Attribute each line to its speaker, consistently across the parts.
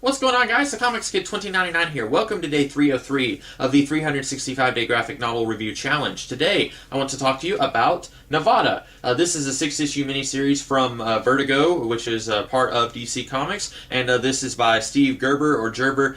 Speaker 1: What's going on, guys? The Comics Kid 2099 here. Welcome to day 303 of the 365-day graphic novel review challenge. Today, I want to talk to you about Nevada. This is a 6-issue miniseries from Vertigo, which is part of DC Comics, and this is by Steve Gerber, or Gerber,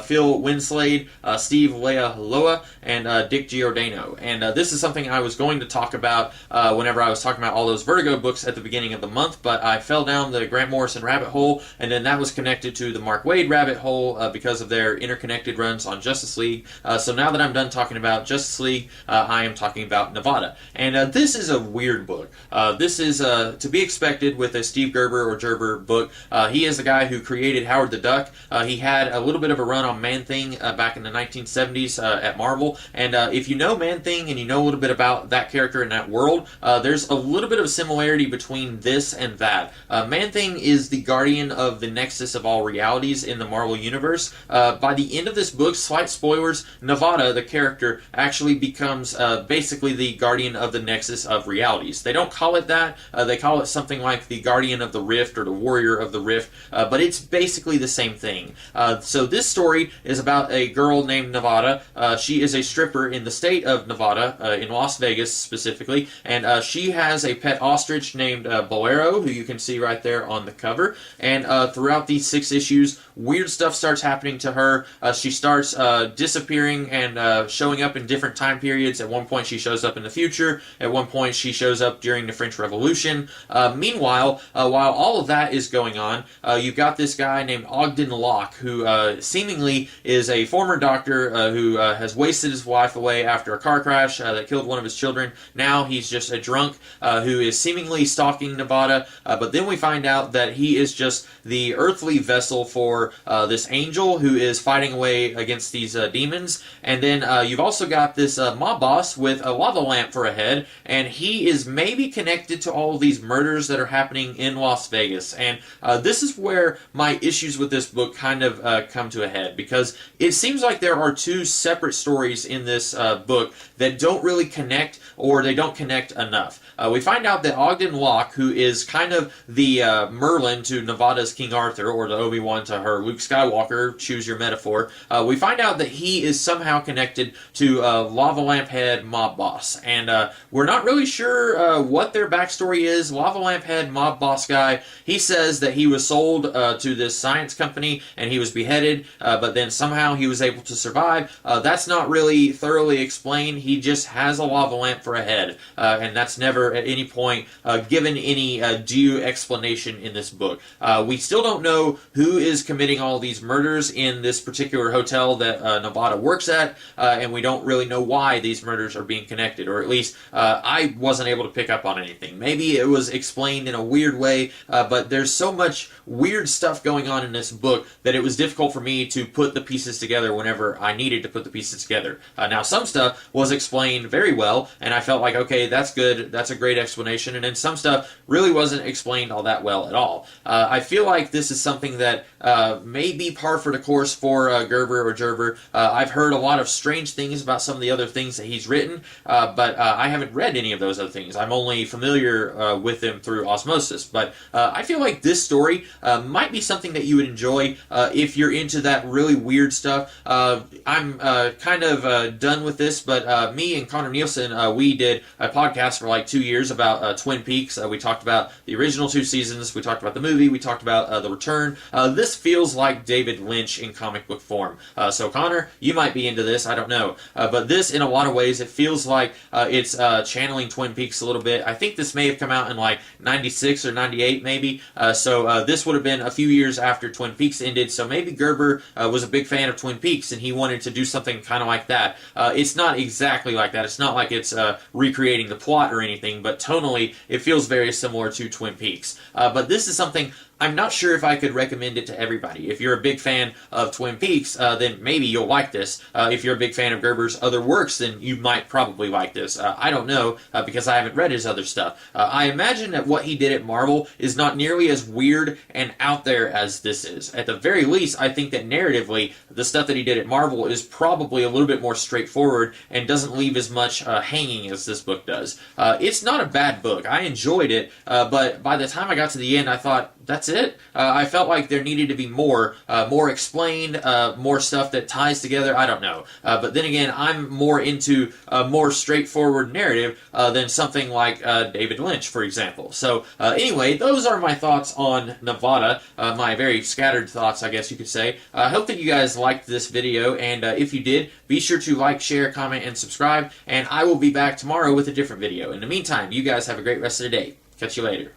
Speaker 1: Phil Winslade, Steve Leialoha, and Dick Giordano. And this is something I was going to talk about whenever I was talking about all those Vertigo books at the beginning of the month, but I fell down the Grant Morrison rabbit hole, and then that was connected to the Mark Waid rabbit hole because of their interconnected runs on Justice League. So now that I'm done talking about Justice League, I am talking about Nevada. And this is a weird book. This is to be expected with a Steve Gerber or Gerber book. He is the guy who created Howard the Duck. He had a little bit of a run on Man-Thing back in the 1970s at Marvel. And if you know Man-Thing and you know a little bit about that character in that world, there's a little bit of a similarity between this and that. Man-Thing is the guardian of the nexus of all realities in the Marvel Universe. By the end of this book, slight spoilers, Nevada, the character, actually becomes basically the guardian of the nexus of realities. They don't call it that. They call it something like the guardian of the rift or the warrior of the rift, but it's basically the same thing. So this story is about a girl named Nevada. She is a stripper in the state of Nevada, in Las Vegas specifically, and she has a pet ostrich named Bolero, who you can see right there on the cover. And throughout these 6 issues, weird stuff starts happening to her. She starts disappearing and showing up in different time periods. At one point she shows up in the future. At one point she shows up during the French Revolution. Meanwhile, while all of that is going on, you've got this guy named Ogden Locke, who seemingly is a former doctor who has wasted his wife away after a car crash that killed one of his children. Now he's just a drunk who is seemingly stalking Nevada, but then we find out that he is just the earthly vessel for this angel who is fighting away against these demons. And then you've also got this mob boss with a lava lamp for a head, and he is maybe connected to all of these murders that are happening in Las Vegas. And this is where my issues with this book kind of come to a head, because it seems like there are 2 separate stories in this book that don't really connect, or they don't connect enough. We find out that Ogden Locke, who is kind of the Merlin to Nevada's King Arthur, or the Obi-Wan to her Luke Skywalker, choose your metaphor, we find out that he is somehow connected to Lava Lamp Head Mob Boss. And we're not really sure what their backstory is. Lava Lamp Head Mob Boss guy, he says that he was sold to this science company and he was beheaded, but then somehow he was able to survive. That's not really thoroughly explained. He just has a lava lamp for a head, and that's never at any point given any due explanation in this book. We still don't know who is committing all these murders in this particular hotel that Nevada works at, and we don't really know why these murders are being connected, or at least I wasn't able to pick up on anything. Maybe it was explained in a weird way, but there's so much weird stuff going on in this book that it was difficult for me to put the pieces together whenever I needed to put the pieces together. Now, some stuff was explained very well, and I felt like, okay, that's good, that's a great explanation, and then some stuff really wasn't explained all that well at all. I feel like this is something that may be par for the course for Gerber or Gerber. I've heard a lot of strange things about some of the other things that he's written, but I haven't read any of those other things. I'm only familiar with them through osmosis, but I feel like this story might be something that you would enjoy if you're into that really weird stuff. I'm kind of done with this, but me and Connor Nielsen, we did a podcast for like 2 years about Twin Peaks. We talked about the original 2 seasons, we talked about the movie, we talked about The Return. This feels like David Lynch in comic book form. So Connor, you might be into this, I don't know. But this, in a lot of ways, it feels like it's channeling Twin Peaks a little bit. I think this may have come out in like 96 or 98 maybe. So this would have been a few years after Twin Peaks ended, so maybe Gerber was a big fan of Twin Peaks and he wanted to do something kind of like that. It's not exactly like that. It's not like it's recreating the plot or anything, but tonally it feels very similar to Twin Peaks. But this is something I'm not sure if I could recommend it to everybody. If you're a big fan of Twin Peaks, then maybe you'll like this. If you're a big fan of Gerber's other works, then you might probably like this. I don't know, because I haven't read his other stuff. I imagine that what he did at Marvel is not nearly as weird and out there as this is. At the very least, I think that narratively, the stuff that he did at Marvel is probably a little bit more straightforward and doesn't leave as much hanging as this book does. It's not a bad book. I enjoyed it, but by the time I got to the end, I thought, that's that's it. I felt like there needed to be more explained, more stuff that ties together. I don't know. But then again, I'm more into a more straightforward narrative than something like David Lynch, for example. So anyway, those are my thoughts on Nevada, my very scattered thoughts, I guess you could say. I hope that you guys liked this video, and if you did, be sure to like, share, comment, and subscribe, and I will be back tomorrow with a different video. In the meantime, you guys have a great rest of the day. Catch you later.